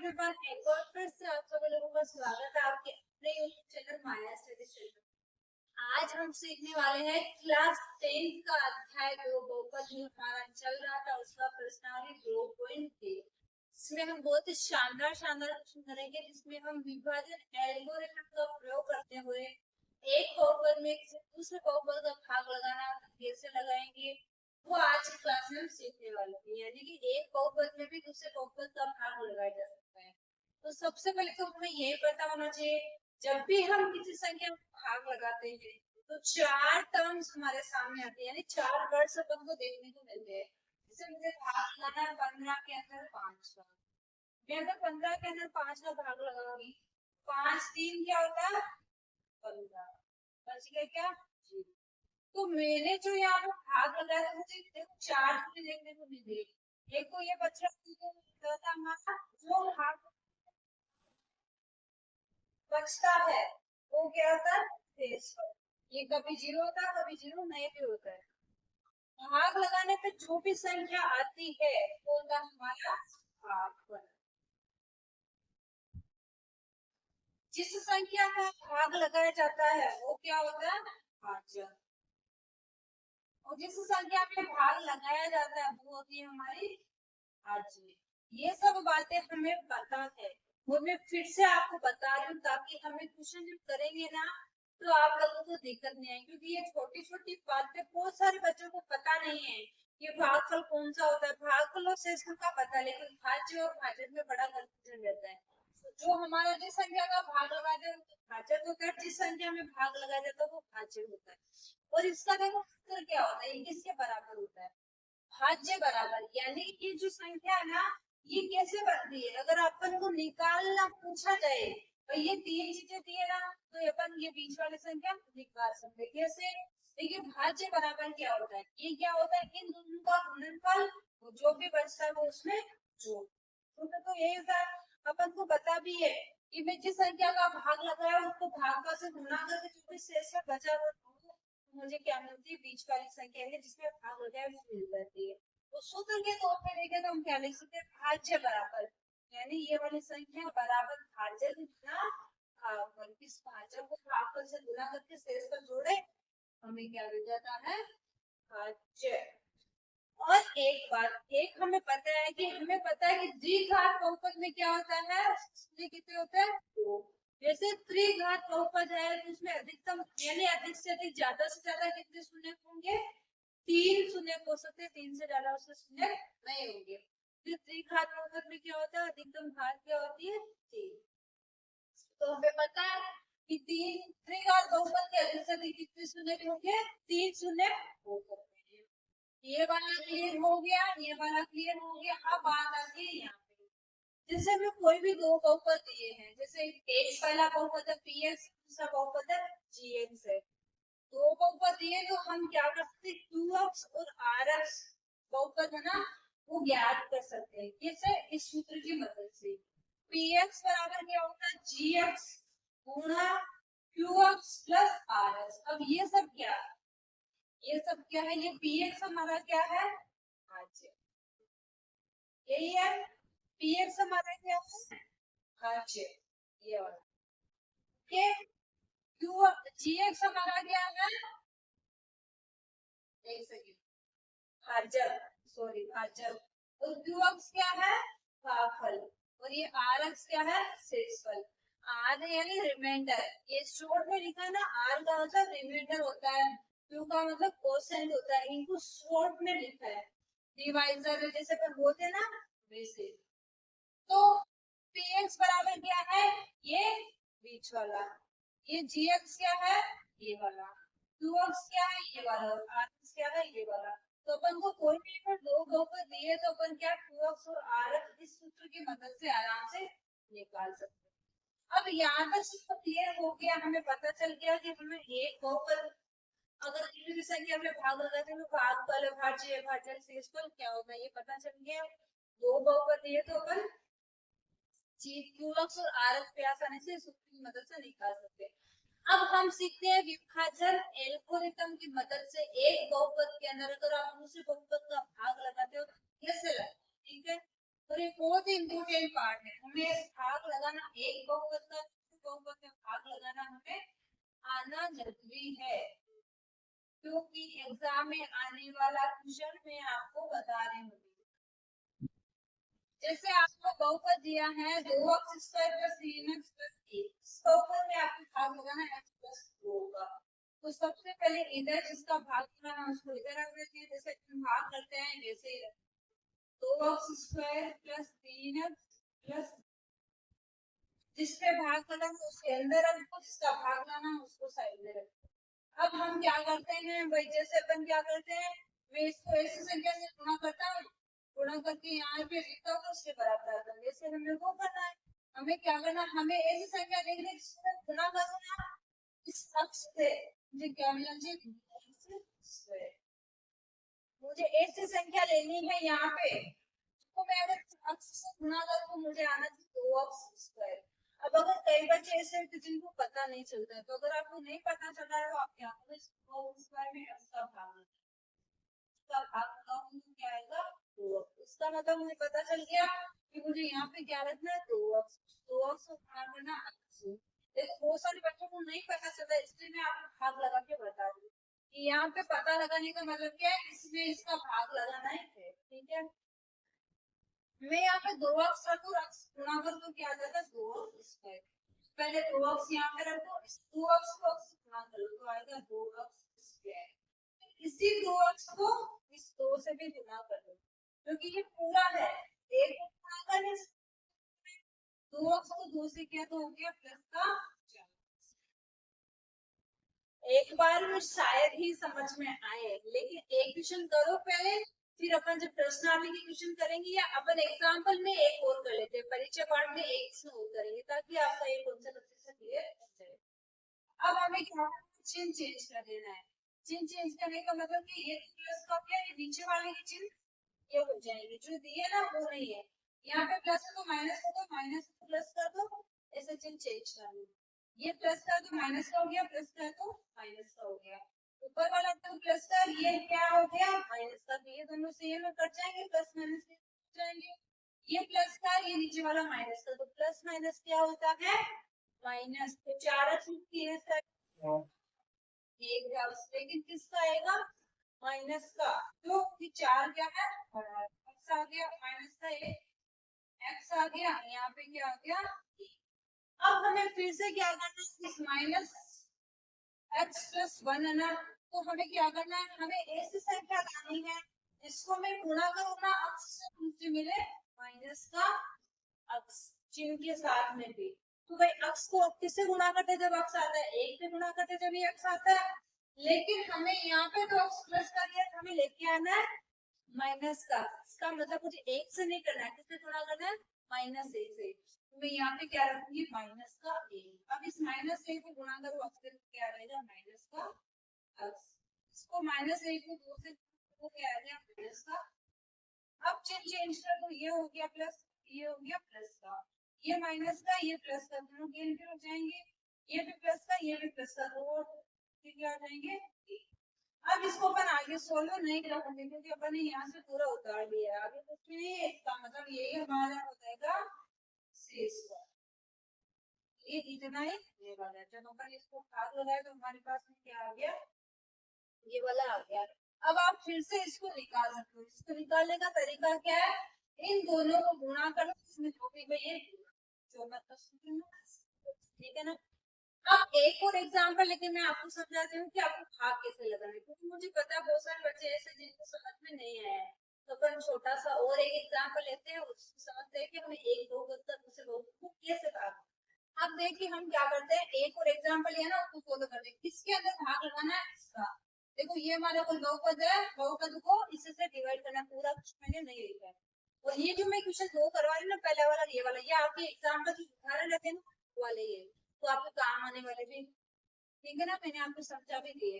Everyone, एक बार फिर से आप सभी लोगों का स्वागत है आपके अपने यूट्यूब चैनल माया स्टडी सेंटर। आज हम सीखने वाले हैं क्लास 10 का अध्याय 2 बहुपद जो हमारा चल रहा था उसका प्रश्नावली 2.3। इसमें हम बहुत ही शानदार क्वेश्चन करेंगे जिसमें हम विभाजन एल्गोरिथम का प्रयोग करते हुए एक बहुपद में किसी दूसरे बहुपद का भाग लगाना कैसे लगाएंगे वो आज की क्लास में हम सीखने वाले हैं। यानी कि एक बहुपद में भी दूसरे बहुपद का भाग लगाया जा सकता है। तो सबसे पहले तो हमें यही पता होना चाहिए, जब भी हम किसी संख्या में भाग लगाते हैं तो चार टर्म्स हमारे सामने आते हैं, यानी चार वर्ड्स अपन को देखने को मिलते हैं। जैसे मुझे भाग लगाना है 15 के अंदर 5 का, मैं अगर 15 के अंदर 5 का भाग लगाऊंगी, 5 3 क्या होता है 15, बच गया क्या 0। तो मैंने जो यहाँ पे भाग लगाया था मुझे देखो चार चीजें देखने को मिल रही। एक तो ये बच्चा था हमारा जो भाग बचता है वो क्या होता है शेषफल। ये कभी 0 होता है कभी 0 नहीं भी होता है। भाग लगाने पे जो भी संख्या आती है वो होता है हमारा भागफल। जिस संख्या का भाग लगाया जाता है वो क्या होता है भाजक, और जिस संख्या में भाग लगाया जाता है वो होती है हमारी भाज्य। ये सब बातें हमें पता है, वो मैं फिर से आपको बता रही हूँ ताकि हमें क्वेश्चन जब करेंगे ना तो आप लोगों को दिक्कत नहीं आएगी, क्योंकि ये छोटी छोटी बातें बहुत सारे बच्चों को पता नहीं है। ये भागफल कौन सा होता है, भागफल और शेषफल का पता है लेकिन भाज्य और भाजक में बड़ा कंफ्यूजन रहता है। जो हमारा जिस संख्या का भाग लगाया जाता है भाजक होता है, जिस संख्या में भाग लगाया जाता है वो भाज्य होता है। और इसका देखो उत्तर क्या होता है, ये किसके बराबर होता है भाज्य बराबर। यानी ये जो संख्या है ना ये कैसे बनती है, अगर अपन को निकालना पूछा जाए तो ये तीन चीजें दी है ना तो अपन ये बीच वाली संख्या निकाल सकते हैं। कैसे, देखिए भाज्य बराबर क्या होता है, ये क्या होता है इन दोनों का गुणनफल, जो भी बचता है वो उसमें जोड़। तो यही होता है, अपन को पता भी है कि मैं जिस संख्या का भाग लगाया उसको भाग से गुणा करके जो भी शेष बचा मुझे क्या मिलती है बीच वाली संख्या है जिसमें भाग हो जाए वो मिल जाती है। तो सूत्र के तौर पे देखें तो हम क्या लिख सकते हैं भाज्य बराबर, यानी ये वाली संख्या बराबर भाज्य गुना भागफल। इस भाज्य को भागफल से गुना करके शेष पर जोड़े हमें क्या मिल जाता है भाज्य। और एक बात एक हमें पता है कि द्विघात बहुपद में क्या होता है कितने होते हैं दो। जैसे त्रिघात बहुपद है तो उसमें अधिकतम यानी अधिक से अधिक ज्यादा से ज्यादा कितने शून्य होंगे, 3 शून्य हो सकते हैं, 3 से ज्यादा उससे शून्य नहीं होंगे। फिर त्रिघात बहुपद में क्या होता है अधिकतम घात क्या होती है 3। तो हमें पता है कि 3 त्रिघात बहुपद के अधिक से अधिक कितने शून्य होंगे 3 शून्य हो सकते हैं। ये वाला क्लियर हो गया, ये वाला क्लियर हो गया। अब बात आती है यहाँ पे, जैसे हमें कोई भी दो बहुपद दिए हैं, जैसे एक पहला बहुपद है पीएक्स, दूसरा बहुपद है जीएक्स है। दो बहुपद दिए तो हम क्या कर सकते हैं 2x और rx बहुपद है ना वो ज्ञात कर सकते हैं। कैसे, इस सूत्र की मदद से px बराबर क्या होता है gx गुणा qx प्लस rx। अब ये सब क्या है, ये px हमारा क्या है भाज्य, यही है px हमारा क्या है भाज्य, ये वाला के gx हमारा क्या है एक सेकंड भाजक, सॉरी भाजक, और qx क्या है भागफल, और ये rx क्या है शेषफल। r यानी रिमाइंडर, ये शॉर्ट में लिखा है ना r का मतलब रिमाइंडर होता है, q का मतलब कोसेंट होता है, इनको शॉर्ट में लिखा है डिवाइजर जैसे पर होते ना वैसे। तो px बराबर क्या है ये बीच वाला, ये gx क्या है ये वाला, qx क्या है ये वाला, और rx क्या है ये वाला। तो अपन को कोई भी अगर दो बहुपद दिए तो अपन क्या qx और rx इस सूत्र की मदद से आराम से निकाल सकते हैं। अब यहाँ तक सब क्लियर हो गया, हमें पता चल गया कि हमें एक बहुपद अगर किसी भी संख्या में भाग लगाते हैं तो भागफल भाज्य भाजक शेषफल क्या होगा ये पता चल गया। दो बहुपद दिए तो अपन qx और rx पे आसानी से सूत्र की मदद से निकाल सकते हैं। अब हम सीखते हैं विभाजन एल्गोरिथम की मदद से एक बहुपद के अंदर अगर आप दूसरे बहुपद का भाग लगाते हो तो कैसे लगता है, ठीक है। और ये बहुत ही इम्पोर्टेंट पार्ट है, हमें भाग लगाना, एक बहुपद का बहुपद में भाग लगाना हमें आना जरूरी है, क्योंकि एग्जाम में आने वाला क्वेश्चन मैं आपको बता रही हूँ। जैसे आपको बहुपद दिया है 2x square plus 3x plus 1, इस बहुपद में आपको भाग लगाना x प्लस 2 होगा। तो सबसे पहले इधर जिसका भाग लगाना उसको इधर रख देते हैं, जैसे भाग करते हैं वैसे ही 2x square plus 3x plus, जिससे भाग लगाना उसके अंदर रखो, जिसका भाग लाना उसको साइड में रखो। अब हम क्या करते हैं भाई, जैसे अपन क्या करते हैं, मैं इसको ऐसी संख्या से गुणा करता हूँ, गुणा करके यहाँ पे लिखता हूँ उसके बराबर आता है, जैसे हमें वो करना है। हमें क्या करना, हमें ऐसी संख्या देखनी जिसमें गुणा करो ना इस अक्ष से, मुझे क्या मिला जी, मुझे ऐसी संख्या लेनी है यहाँ पे, तो मैं अगर अक्ष से गुणा करूँ तो मुझे आना चाहिए 2x स्क्वायर। अब अगर कई बच्चे ऐसे हैं जिनको पता नहीं चलता है, तो अगर आपको नहीं पता चल रहा है तो आप क्या करोगे, 2x स्क्वायर में x का भाग, क्या आएगा 2x। इसका मतलब मुझे पता चल गया कि मुझे यहाँ पे क्या रखना है 2x, 2x को भाग करना x। देखो बहुत सारे बच्चों को नहीं पता चलता, इसलिए मैं आपको भाग लगा के बता दूं कि यहाँ पे पता लगाने का मतलब क्या है, इसमें इसका भाग लगाना है, ठीक है। मैं यहाँ पे 2x रखूं, x गुणा कर तो क्या आ जाता है 2x स्क्वायर। पहले 2x यहाँ पे रखो, 2x को x गुणा करो तो आएगा 2x स्क्वायर। इसी 2x को इस 2 से भी गुणा कर दो, क्योंकि ये पूरा है, एक को गुणा करने से 2x को 2 से किया तो हो गया प्लस का 4। एक बार में शायद ही समझ में आए, लेकिन एक क्वेश्चन करो पहले, फिर अपन जब प्रश्नावली की क्वेश्चन करेंगे या अपन एग्जाम्पल में एक और कर लेते हैं, परीक्षा पार्ट में एक और करेंगे ताकि आपका एक कॉन्सेप्ट अच्छे से क्लियर हो जाए। अब हमें क्या चिन्ह चेंज कर देना है, चिन्ह चेंज करने का मतलब कि ये प्लस का क्या, ये नीचे वाले की चिन्ह ये हो जाएंगे, जो दिए ना वो नहीं है, यहाँ पे प्लस है तो माइनस होगा, माइनस को प्लस कर दो, ऐसे चिन्ह चेंज कर दो। ये प्लस का तो माइनस का हो गया, प्लस का तो माइनस का हो गया, ऊपर वाला तो प्लस का, ये क्या हो गया माइनस का, ये दोनों सेम में कट जाएंगे, प्लस माइनस कट जाएंगे। ये प्लस का, ये नीचे वाला माइनस का, तो प्लस माइनस क्या होता है माइनस, तो 4x 3x लेकिन किसका आएगा माइनस का, तो 4 क्या है x आ गया, माइनस का x आ गया, यहाँ पे क्या आ गया। अब हमें फिर से क्या करना है, इस माइनस x प्लस 1 है ना, तो हमें क्या करना है, हमें ऐसी संख्या लानी है जिसको मैं गुणा करूँ ना x से, मुझे मिले माइनस का x चिन्ह के साथ में भी। तो भाई x को किससे गुणा करते जब x आता है, 1 से गुणा करते जब ये x आता है, लेकिन हमें यहाँ पे तो x प्लस का दिया, हमें लेके आना है माइनस का, इसका मतलब मुझे 1 से नहीं करना है, किससे गुणा करना है माइनस 1 से, तो मैं यहाँ पे क्या रखूंगी माइनस का 1। अब इस माइनस 1 को गुणा करो, अक्सर क्या रहेगा माइनस का x, इसको माइनस 1 को 2 से वो क्या आ गया माइनस का। अब चिन्ह चेंज कर दो, ये हो गया प्लस, ये हो गया प्लस का, ये माइनस का, ये प्लस का, दोनों कैंसिल हो जाएंगे, ये भी प्लस का, ये भी प्लस का, दो क्या आ जाएंगे। अब इसको अपन आगे सोल्व नहीं करेंगे क्योंकि अपन ने यहाँ से पूरा उतार लिया है, आगे कुछ नहीं है, इसका मतलब यही हमारा हो जाएगा शेष का, ये इतना ही ये वाला है। जब अपन इसको भाग लगाए तो हमारे पास में क्या आ गया, ये वाला आ गया। अब आप फिर से इसको निकाल सकते हो, इसको निकालने का तरीका क्या है, इन दोनों को गुणा करो, इसमें जो भी ये जो मतलब ठीक है ना। अब एक और एग्जांपल लेके मैं आपको समझाती हूँ कि आपको भाग कैसे लगाना है, क्योंकि मुझे पता है बहुत सारे बच्चे ऐसे जिनको समझ में नहीं आया है, तो अपन छोटा सा और एक एग्जांपल लेते हैं, उसको समझते हैं कि हमें एक दो तक दूसरे लोग को कैसे भाग। अब देखिए हम क्या करते हैं, एक और एग्जांपल लिया ना उसको फॉलो करते हैं, किसके अंदर भाग लगाना है इसका। देखो ये हमारा कोई बहुपद है, बहुपद को इससे डिवाइड करना, पूरा कुछ मैंने नहीं लिखा है। और ये जो मैं क्वेश्चन दो करवा रही हूँ ना, पहला वाला ये वाला, ये आपके एग्जाम में जो उदाहरण रहते हैं ना वाले ये, तो आपको काम आने वाले भी, ठीक है ना, मैंने आपको समझा भी दिए।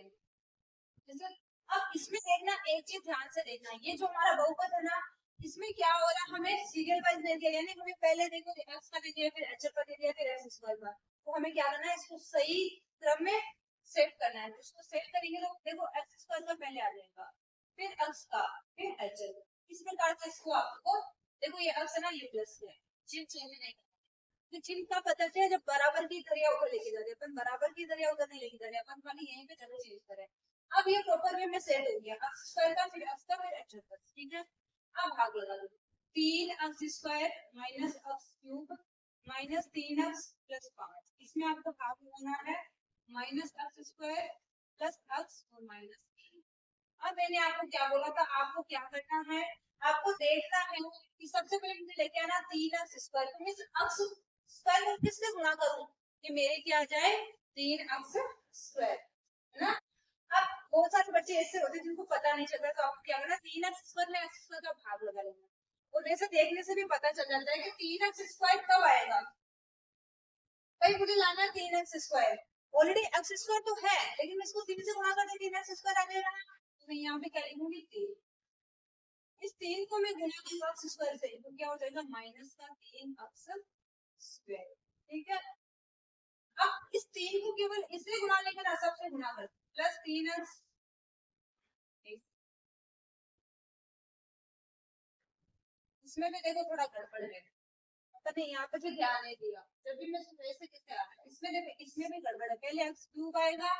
जैसे अब इसमें देखना, एक चीज ध्यान से देखना, ये जो हमारा बहुपद है ना, इसमें क्या हो रहा है, हमें सीरियल वाइज दे दिया, यानी हमें पहले देखो x का दे दिया, फिर h का दे दिया, फिर x स्क्वायर का, तो हमें क्या करना है, इसको सही क्रम में सेट करना है। इसको सेट करेंगे तो देखो x स्क्वायर का पहले आ जाएगा, फिर x का, फिर h, इस प्रकार से इसको आपको देखो ये अक्स है ना, ये प्लस है, चिन्ह चेंज नहीं करना। तो चिन्ह का पता चले जब बराबर की इधर या उधर लेके जाते, अपन बराबर की इधर या उधर नहीं लेके जाते, अपन खाली यहीं पे जगह चेंज करें। अब ये प्रॉपर वे में सेट हो गया, अक्स स्क्वायर का फिर अक्स का फिर एच का, ठीक है। अब भाग लगा दो, 3 अक्स square minus x cube minus 3 अक्स प्लस 5, इसमें आपको भाग लगाना है माइनस अक्स स्क्वायर प्लस अक्स और माइनस 3। अब मैंने आपको क्या बोला था, आपको क्या करना है, आपको देखना है कि सबसे पहले मुझे लेके आना 3 अक्स स्क्वायर, तो मैं अक्स स्क्वायर को किससे गुणा करूं कि मेरे क्या आ जाए 3 अक्स स्क्वायर, है ना। अब बहुत सारे बच्चे ऐसे होते हैं जिनको पता नहीं चलता, तो आपको क्या करना, 3 अक्स स्क्वायर में अक्स स्क्वायर का भाग लगा लेना, और वैसे देखने से भी पता चल जाता है कि 3 अक्स स्क्वायर कब आएगा। भाई मुझे लाना 3 अक्स स्क्वायर, ऑलरेडी अक्स स्क्वायर तो है, लेकिन मैं इसको 3 से गुणा कर देती 3 अक्स स्क्वायर आ जाएगा ना, तो मैं यहाँ पे क्या लिखूंगी 3, इस 3 को मैं गुणा करूंगा अक्स स्क्वायर से, तो क्या हो जाएगा माइनस का 3 अक्स स्क्वायर, ठीक है। अब इस 3 को केवल इससे गुणा लेकर सब से गुणा कर, प्लस 3 अक्स, इसमें भी देखो थोड़ा गड़बड़ है, पता नहीं यहाँ पे भी ध्यान नहीं दिया, जब भी मैं ऐसे कैसे आ रहा है, इसमें देखो इसमें भी गड़बड़ है, पहले एक्स क्यूब आएगा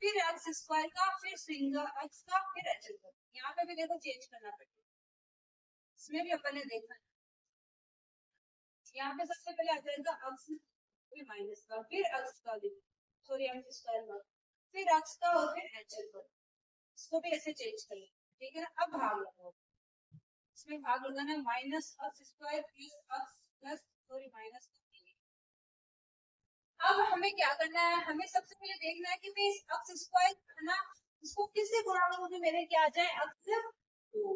फिर एक्स स्क्वायर का फिर सिंगल एक्स का फिर एच का, यहाँ पे भी देखो चेंज करना पड़ेगा, इसमें भी अपन ने देखा है। यहाँ पे सबसे पहले आ जाएगा एक्स फिर माइनस का फिर एक्स का सॉरी एक्स स्क्वायर का फिर एक्स का और फिर एच का, इसको भी ऐसे चेंज कर लेंगे, ठीक है ना। अब भाग लगाओ, इसमें भाग लगाना है minus x square plus x plus sorry minus, अब हमें क्या करना है, हमें सबसे पहले देखना है कि मैं इस अक्स स्क्वायर है ना, इसको किससे गुणा करूंगी मेरे क्या आ जाए अक्स 2,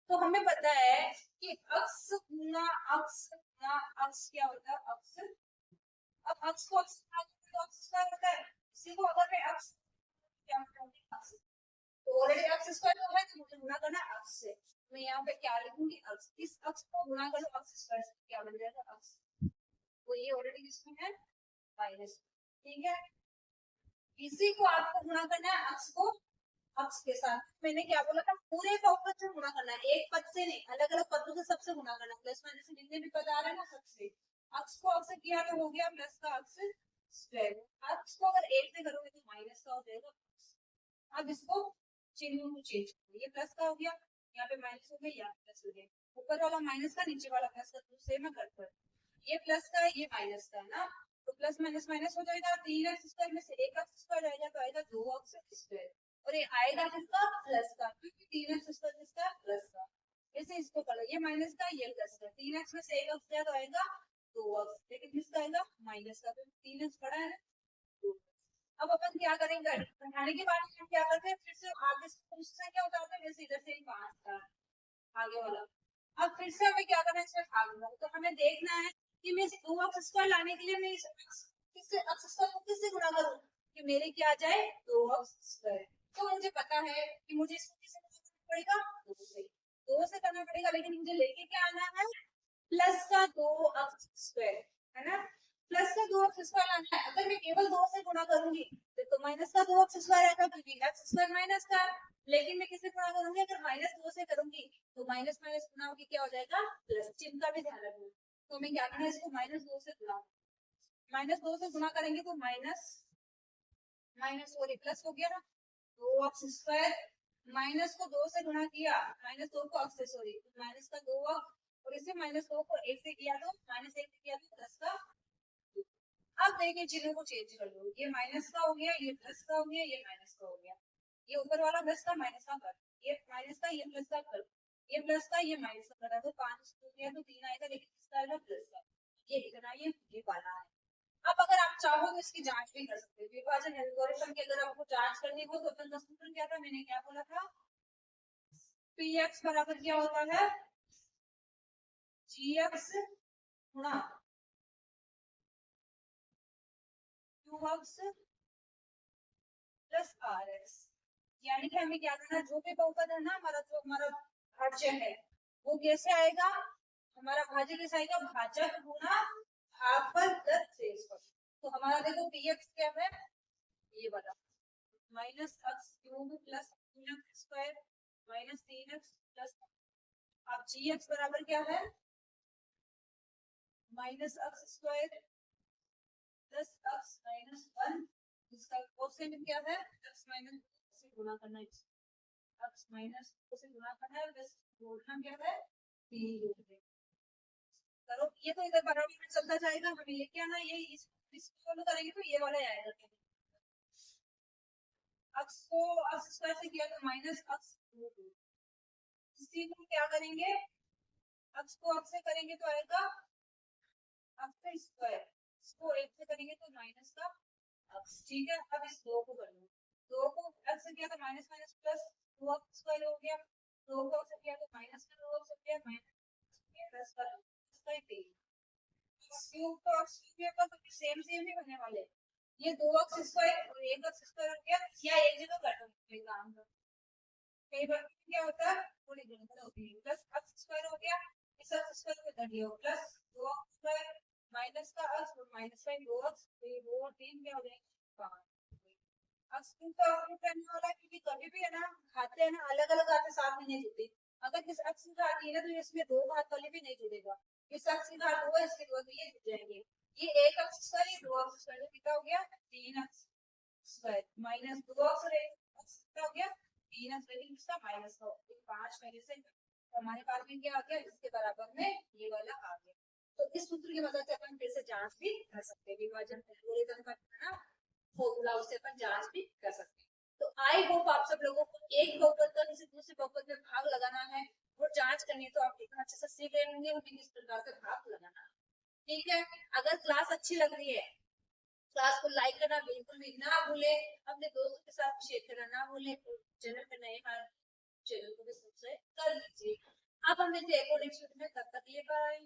तो हमें पता है कि अक्स गुना अक्स क्या होता है अक्स, अब अक्स को अक्स तो अक्स स्क्वायर होता है, इसी को अगर मैं अक्स क्या बताऊंगी अक्स, तो ऑलरेडी अक्स स्क्वायर तो है, तो मुझे गुणा करना है अक्स से, मैं यहाँ पे क्या लिखूंगी अक्स, इस अक्स को गुणा करो अक्स स्क्वायर से, क्या बन जाएगा अक्स, तो ये ऑलरेडी इसमें है माइनस, ठीक है। इसी को आपको गुणा करना है अक्स को अक्स के साथ, मैंने क्या बोला था पूरे बहुपद से गुणा करना है, एक पद से नहीं, अलग अलग पदों से सबसे गुणा करना है, प्लस माइनस जितने भी पद आ रहे हैं ना सबसे, अक्स को अक्स से किया तो हो गया प्लस का अक्स स्क्वायर, अक्स को अगर एक से करोगे तो माइनस का हो जाएगा। अब इसको चिन्ह को चेंज करो, ये प्लस का हो गया, यहाँ पे माइनस हो गया, यहाँ प्लस हो गया, ऊपर वाला माइनस का नीचे वाला प्लस का, तो सेम है गड़बड़, ये प्लस का है ये माइनस का है ना, तो प्लस माइनस माइनस हो जाएगा, 3 एक्स स्क्वायर में से 1 एक्स स्क्वायर आएगा तो आएगा 2 एक्स स्क्वायर, और ये आएगा किसका प्लस का, क्योंकि 3 एक्स स्क्वायर किसका प्लस का, ऐसे इसको कर लो, ये माइनस का ये प्लस का, 3 एक्स में से 1 एक्स गया तो आएगा 2 एक्स, लेकिन किसका आएगा माइनस का, तो 3 एक्स बड़ा है ना 2। अब अपन क्या करेंगे, घटाने के बाद हम क्या करते हैं, फिर से आगे से क्या उतारते हैं, जैसे इधर से ही 5 था आगे वाला, अब फिर से हमें क्या करना है इसमें भाग लगा, तो हमें देखना है कि मैं 2 अक्स स्क्वायर लाने के लिए मैं इस किससे अक्स स्क्वायर को किससे गुणा करूं कि मेरे क्या आ जाए 2 अक्स स्क्वायर, तो मुझे पता है कि मुझे इसको किससे गुणा करना पड़ेगा 2 से करना पड़ेगा, लेकिन मुझे लेके क्या आना है प्लस का 2 अक्स स्क्वायर, है ना, प्लस का 2 अक्स स्क्वायर आना है, अगर मैं केवल 2 से गुणा करूंगी तो माइनस का 2 अक्स स्क्वायर आएगा, क्योंकि एक्स स्क्वायर माइनस का, लेकिन मैं किससे गुणा करूंगी, अगर माइनस 2 से करूंगी तो माइनस माइनस गुना होगी क्या हो जाएगा प्लस, चिन्ह का भी ध्यान रखना, तो मैं क्या करना है इसको माइनस 2 से गुणा, माइनस 2 से गुणा करेंगे तो माइनस माइनस सॉरी प्लस हो गया ना, 2 अक्स स्क्वायर, माइनस को 2 से गुणा किया, माइनस 2 को अक्स से सॉरी माइनस का 2 और इसे माइनस 2 को 1 से किया तो माइनस 1 से किया तो प्लस का 2। अब देखिए चिन्हों को चेंज कर लो, ये माइनस का हो गया, ये प्लस का हो गया, ये माइनस का हो गया, ये ऊपर वाला प्लस का माइनस का कर, ये माइनस का ये प्लस का कर, ये प्लस का ये माइनस का करा, तो 5 हो गया तो 3 आएगा, लेकिन किसका आएगा प्लस का, ये इतना ये वाला है। अब अगर आप चाहो तो इसकी जांच भी कर सकते हो, विभाजन एल्गोरिथम की अगर आपको जांच करनी हो तो अपन का सूत्र क्या था, मैंने क्या बोला था, पी एक्स बराबर क्या होता है जी एक्स गुणा q x plus r x, यानी कि हमें क्या करना, जो भी बहुपद है ना हमारा, जो हमारा भाज्य है वो कैसे आएगा, हमारा भाज्य कैसे आएगा, भाजक गुणा भागफल प्लस शेषफल, तो हमारा देखो पी एक्स क्या है ये वाला minus x cube plus 3 x square minus 3 x plus, अब जी एक्स बराबर क्या है minus x square plus x minus 1, इसका कोसेंट क्या है, एक्स माइनस से गुणा करना है, एक्स माइनस से गुणा करना है, बस बोलना क्या है 3 रूट में करो। ये तो इधर बराबर में चलता जाएगा, हमें ये क्या ना ये इसको फॉलो करेंगे तो ये वाला आएगा। एक्स को एक्स स्क्वायर से किया तो माइनस एक्स रूट 2, इसी को क्या करेंगे, एक्स को एक्स से करेंगे तो आएगा एक्स स्क्वायर, इसको 1 से करेंगे तो माइनस का एक्स। ठीक है, अब इस 2 को कर लो, 2 को एक्स से किया तो minus minus plus 2 x square हो गया, 2 को एक्स से किया तो माइनस का 2 एक्स हो गया, माइनस प्लस का इसका 3 क्यूब तो एक्स क्यूब का तो सेम सेम ही बनने वाले, ये 2 एक्स स्क्वायर और 1 एक्स स्क्वायर हो गया, या एक जगह कर दो एग्जाम में, कई बार क्या होता है थोड़ी गणना होती है, प्लस एक्स स्क्वायर हो गया, इस एक्स स्क्वायर को इधर लियो प्लस 2 एक्स स्क्वायर माइनस का एक्स और माइनस का 2 एक्स, तो ये 2 और 3 क्या हो जाएंगे 5। एक्स क्यूब का रूट करने वाला, क्योंकि कभी भी है ना खाते हैं ना अलग अलग आते साथ में नहीं जुड़ते, अगर इस एक्स की घात है ना तो इसमें 2 घात वाले भी नहीं जुड़ेगा, इस एक्स की घात 2 है इसके 2 तो ये जुड़ जाएंगे, ये 1 एक्स स्क्वायर ये 2 एक्स स्क्वायर कितना हो गया 3 एक्स स्क्वायर माइनस 2 एक्स और 1 एक्स कितना हो गया 3 एक्स, लेकिन इसका माइनस का 5 पहले से हमारे पास में क्या आ गया, इसके बराबर में ये वाला आ गया। तो इस सूत्र की मदद से अपन फिर से जांच भी कर सकते हैं, विभाजन एल्गोरिथम का ना फॉर्मूला उससे अपन जांच भी कर सकते हैं। तो आई होप आप सब लोगों को एक बहुपद का किसी दूसरे बहुपद में भाग लगाना है और जांच करनी है तो आप इतना अच्छे से सीख लेंगे कि किस प्रकार से भाग लगाना है। ठीक है, अगर क्लास अच्छी लग रही है क्लास को लाइक करना बिल्कुल भी ना भूले, अपने दोस्तों के साथ शेयर करना ना भूले, चैनल पे नए हैं चैनल को भी सब्सक्राइब कर लीजिए। अब हम मिलते हैं नेक्स्ट वीडियो में, तब तक के लिए बाय।